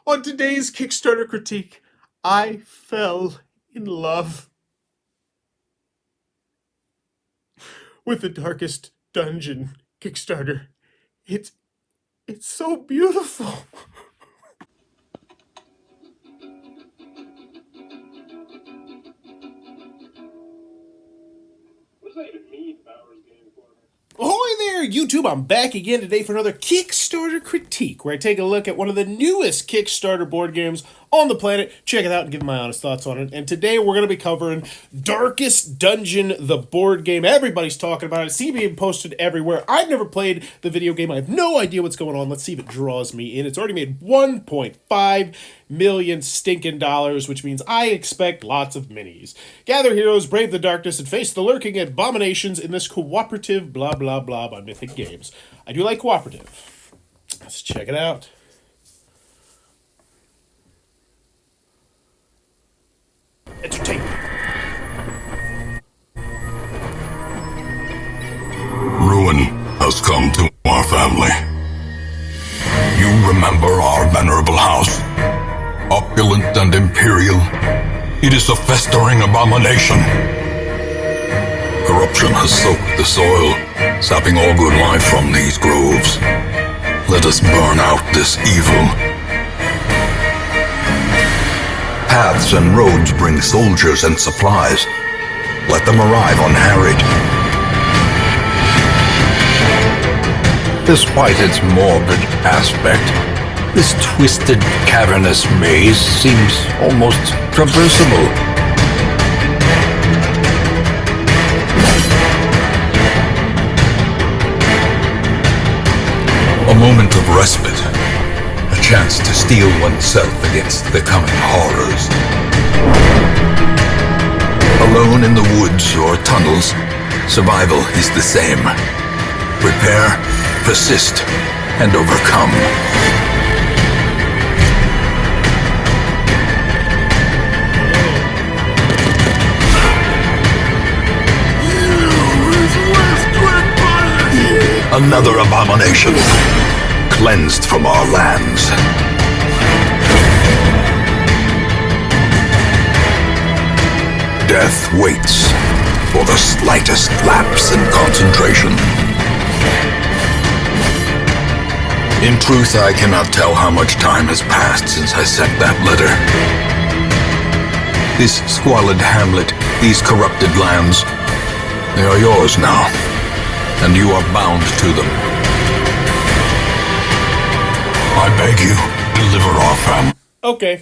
On today's Kickstarter critique, I fell in love with the Darkest Dungeon Kickstarter. It's so beautiful. What does that even mean, Bowers Game Corner? Ahoy there, YouTube! I'm back again today for another Kickstarter critique, where I take a look at one of the newest Kickstarter board games on the planet, check it out, and give my honest thoughts on it. And today we're going to be covering Darkest Dungeon, the board game. Everybody's talking about it. See it being posted everywhere. I've never played the video game. I have no idea what's going on. Let's see if it draws me in. It's already made $1.5 million stinking dollars, which means I expect lots of minis. Gather heroes, brave the darkness, and face the lurking abominations in this cooperative blah blah blah by Mythic Games. I do like cooperative. Let's check it out. Entertain. Ruin has come to our family. You remember our venerable house? Opulent and imperial, it is a festering abomination. Corruption has soaked the soil, sapping all good life from these groves. Let us burn out this evil. Paths and roads bring soldiers and supplies. Let them arrive unharried. Despite its morbid aspect, this twisted, cavernous maze seems almost traversable. A moment of respite. A chance to steel oneself against the coming horrors. Alone in the woods or tunnels, survival is the same. Prepare, persist, and overcome. Another abomination, cleansed from our lands. Death waits for the slightest lapse in concentration. In truth, I cannot tell how much time has passed since I sent that letter. This squalid hamlet, these corrupted lands, they are yours now. And you are bound to them. I beg you, deliver our family. Okay,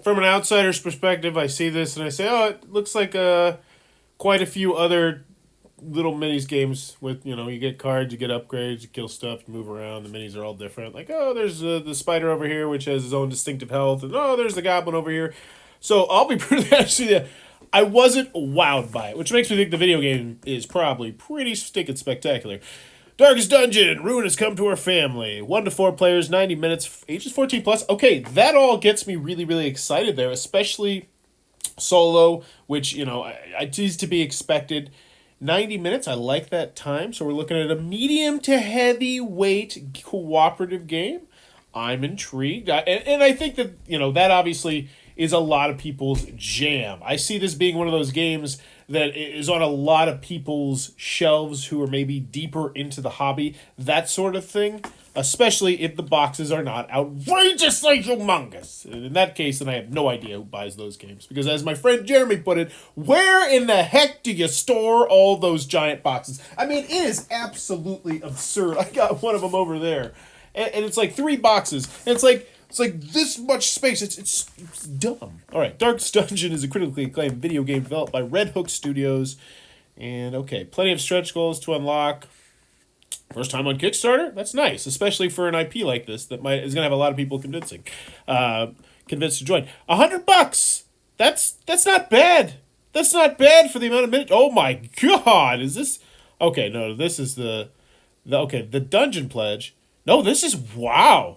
from an outsider's perspective, I see this and I say, oh, it looks like quite a few other little minis games with, you get cards, you get upgrades, you kill stuff, you move around, the minis are all different. Like, oh, there's the spider over here, which has his own distinctive health, and oh, there's the goblin over here. So I'll be pretty honest with you, I wasn't wowed by it, which makes me think the video game is probably pretty stinking spectacular. Darkest Dungeon, Ruin has come to our family. 1 to 4 players, 90 minutes, ages 14 plus. Okay, that all gets me really, really excited there, especially solo, which, I tease to be expected. 90 minutes, I like that time, so we're looking at a medium to heavyweight cooperative game. I'm intrigued, and I think that, that obviously is a lot of people's jam. I see this being one of those games that is on a lot of people's shelves who are maybe deeper into the hobby, that sort of thing, especially if the boxes are not outrageously humongous. And in that case, then I have no idea who buys those games. Because as my friend Jeremy put it, where in the heck do you store all those giant boxes? I mean, it is absolutely absurd. I got one of them over there. And it's like 3 boxes. And it's like this much space. It's dumb. All right, Darkest Dungeon is a critically acclaimed video game developed by Red Hook Studios. And okay, plenty of stretch goals to unlock. First time on Kickstarter? That's nice, especially for an IP like this that is going to have a lot of people convinced to join. $100. That's not bad. That's not bad for the amount of minutes. Oh my God, is this? Okay, no, this is the dungeon pledge. No, this is wow.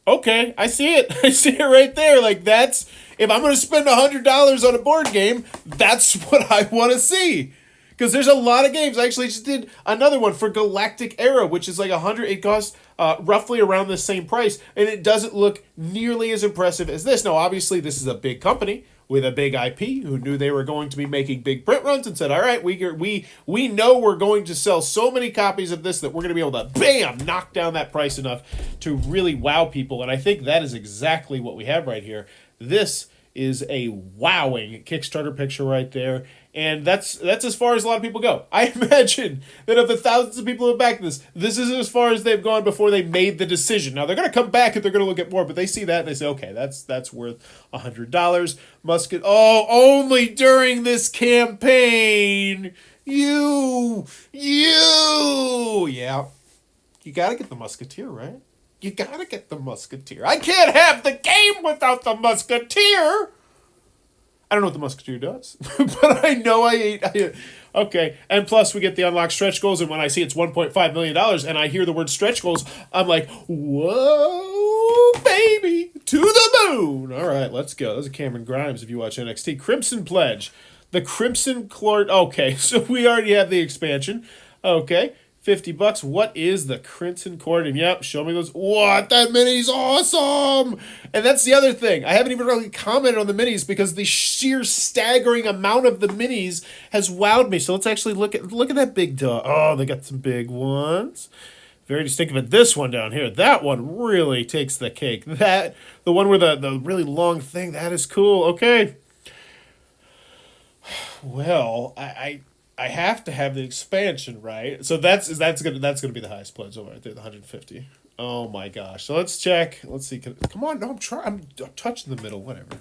Okay, I see it. I see it right there. Like, that's, if I'm going to spend $100 on a board game, that's what I want to see. Because there's a lot of games. I actually just did another one for Galactic Era, which is like 100. It costs roughly around the same price, and it doesn't look nearly as impressive as this. Now, obviously, this is a big company with a big IP who knew they were going to be making big print runs and said, all right, we know we're going to sell so many copies of this that we're going to be able to, bam, knock down that price enough to really wow people. And I think that is exactly what we have right here. This is a wowing Kickstarter picture right there. And that's as far as a lot of people go. I imagine that of the thousands of people who have backed this is as far as they've gone before they made the decision. Now, they're going to come back and they're going to look at more, but they see that and they say, okay, that's worth $100. Musket, only during this campaign. Yeah. You got to get the Musketeer, right? You got to get the Musketeer. I can't have the game without the Musketeer. I don't know what the Musketeer does, but I know I okay. And plus, we get the unlocked stretch goals, and when I see it's $1.5 million, and I hear the word stretch goals, I'm like, whoa, baby, to the moon. All right, let's go. Those are Cameron Grimes if you watch NXT. Crimson Pledge. The Crimson Clort. Okay, so we already have the expansion. Okay. $50. What is the Crimson Court? And yep, show me those. What? That mini's awesome! And that's the other thing. I haven't even really commented on the minis because the sheer staggering amount of the minis has wowed me. So let's actually look at that big dog. Oh, they got some big ones. Very distinctive. And this one down here, that one really takes the cake. The one with the really long thing, that is cool. Okay. Well, I have to have the expansion, right? So that's gonna be the highest pledge over right there, the 150. Oh my gosh! So let's check. Let's see. Come on, no, I'm touching the middle. Whatever.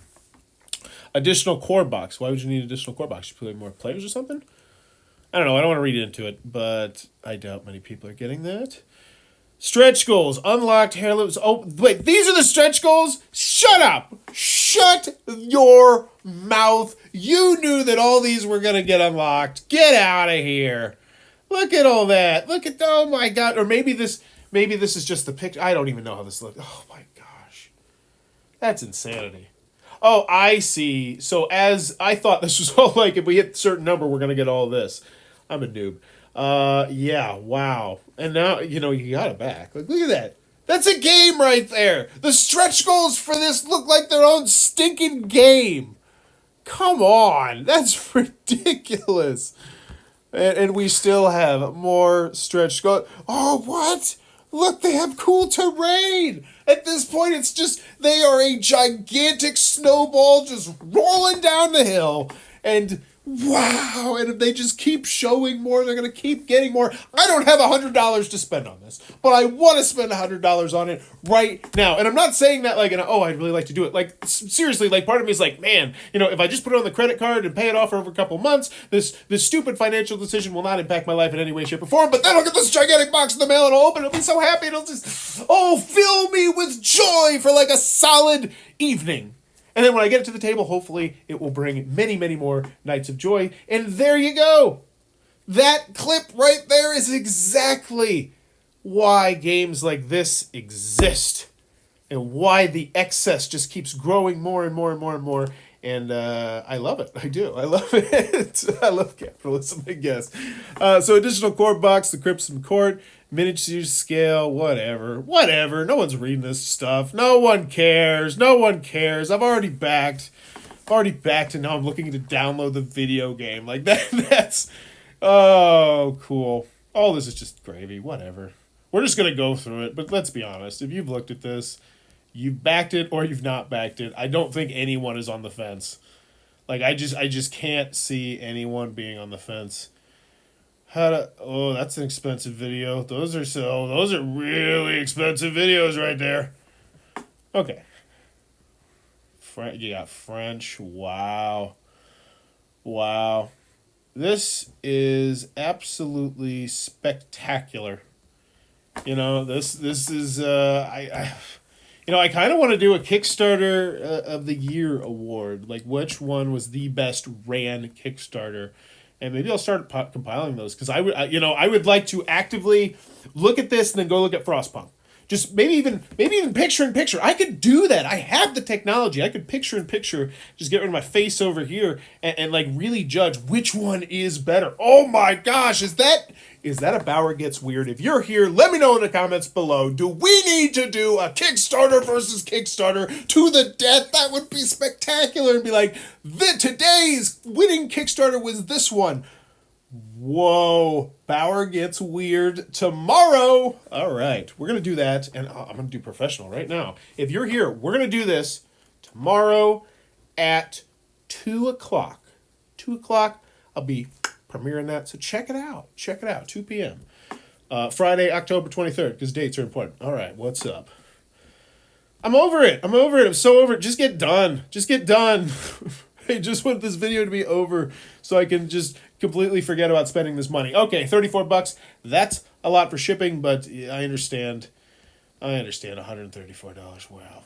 Additional core box. Why would you need additional core box? You play more players or something? I don't know. I don't want to read into it, but I doubt many people are getting that. Stretch goals. Unlocked hair lips. Oh, wait. These are the stretch goals? Shut up. Shut your mouth. You knew that all these were going to get unlocked. Get out of here. Look at all that. Look at, oh my God. Or maybe this is just the picture. I don't even know how this looks. Oh my gosh. That's insanity. Oh, I see. So as I thought this was all like, if we hit a certain number, we're going to get all this. I'm a noob. Yeah, wow. And now, you got it back. Like, look at that. That's a game right there. The stretch goals for this look like their own stinking game. Come on. That's ridiculous. And we still have more stretch goals. Oh, what? Look, they have cool terrain. At this point, it's just, they are a gigantic snowball just rolling down the hill. And wow, and if they just keep showing more, they're going to keep getting more. I don't have $100 to spend on this, but I want to spend $100 on it right now. And I'm not saying that like, I'd really like to do it. Like, seriously, like part of me is like, man, if I just put it on the credit card and pay it off over a couple months, this stupid financial decision will not impact my life in any way, shape, or form. But then I'll get this gigantic box in the mail and I'll open it. I'll be so happy. It'll just, fill me with joy for like a solid evening. And then when I get it to the table, hopefully it will bring many, many more nights of joy. And there you go. That clip right there is exactly why games like this exist. And why the excess just keeps growing more and more and more and more. And I love it. I do. I love it. I love capitalism, I guess. So additional core box, the Crimson Court. Miniature scale, whatever. No one's reading this stuff. No one cares. I've already backed, and now I'm looking to download the video game. Like that's oh cool. All this is just gravy. Whatever. We're just gonna go through it. But let's be honest. If you've looked at this, you've backed it or you've not backed it. I don't think anyone is on the fence. Like I just can't see anyone being on the fence. That's an expensive video. Those are really expensive videos right there. Okay. You got French. Wow. This is absolutely spectacular. This is I kind of want to do a Kickstarter of the Year award. Like, which one was the best Ran Kickstarter? And maybe I'll start compiling those because I would like to actively look at this and then go look at Frostpunk. Just maybe even picture in picture. I could do that. I have the technology. I could picture in picture. Just get rid of my face over here and like really judge which one is better. Oh my gosh, is that Is that a Bauer Gets Weird? If you're here, let me know in the comments below. Do we need to do a Kickstarter versus Kickstarter to the death? That would be spectacular. And be like, today's winning Kickstarter was this one. Whoa, Bauer Gets Weird tomorrow. All right, we're going to do that. And I'm going to do professional right now. If you're here, we're going to do this tomorrow at 2 o'clock. 2 o'clock, I'll be premiering that. So check it out. Check it out, 2 p.m. Friday, October 23rd, because dates are important. All right, what's up? I'm over it. I'm so over it. Just get done. Just get done. I just want this video to be over so I can just completely forget about spending this money. Okay, $34. That's a lot for shipping, but I understand. $134. Wow.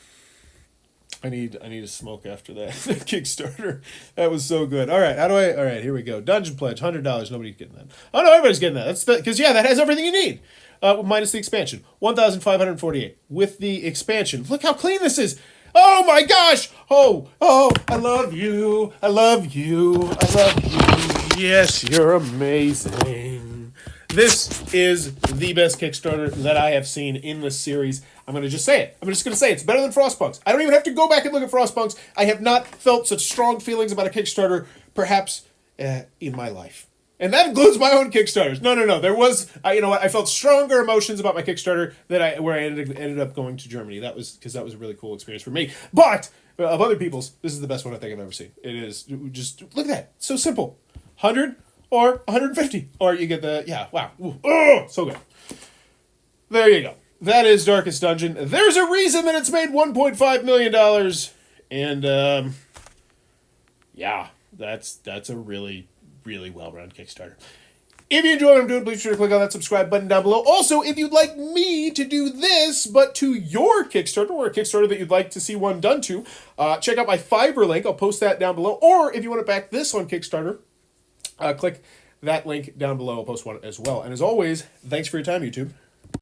I need a smoke after that Kickstarter. That was so good. All right, all right, here we go. Dungeon Pledge, $100. Nobody's getting that. Oh no, everybody's getting that. That's because that has everything you need. Minus the expansion, 1,548 with the expansion. Look how clean this is. Oh my gosh! Oh, I love you. I love you. I love you. Yes, you're amazing. This is the best Kickstarter that I have seen in this series. I'm going to just say it. I'm just going to say it's better than Frostpunks. I don't even have to go back and look at Frostpunks. I have not felt such strong feelings about a Kickstarter, perhaps, in my life. And that includes my own Kickstarters. No. There was, I felt stronger emotions about my Kickstarter where I ended up going to Germany. That was because that was a really cool experience for me. But of other people's, this is the best one I think I've ever seen. It is just look at that. So simple. 100 or 150, or you get wow. Ooh, oh, so good. There you go. That is Darkest Dungeon. There's a reason that it's made $1.5 million, and that's a really, really well-run Kickstarter. If you enjoy what I'm doing, please be sure to click on that subscribe button down below. Also, if you'd like me to do this, but to your Kickstarter, or a Kickstarter that you'd like to see one done to, check out my Fiverr link. I'll post that down below. Or if you want to back this on Kickstarter, click that link down below. I'll post one as well. And as always, thanks for your time, YouTube.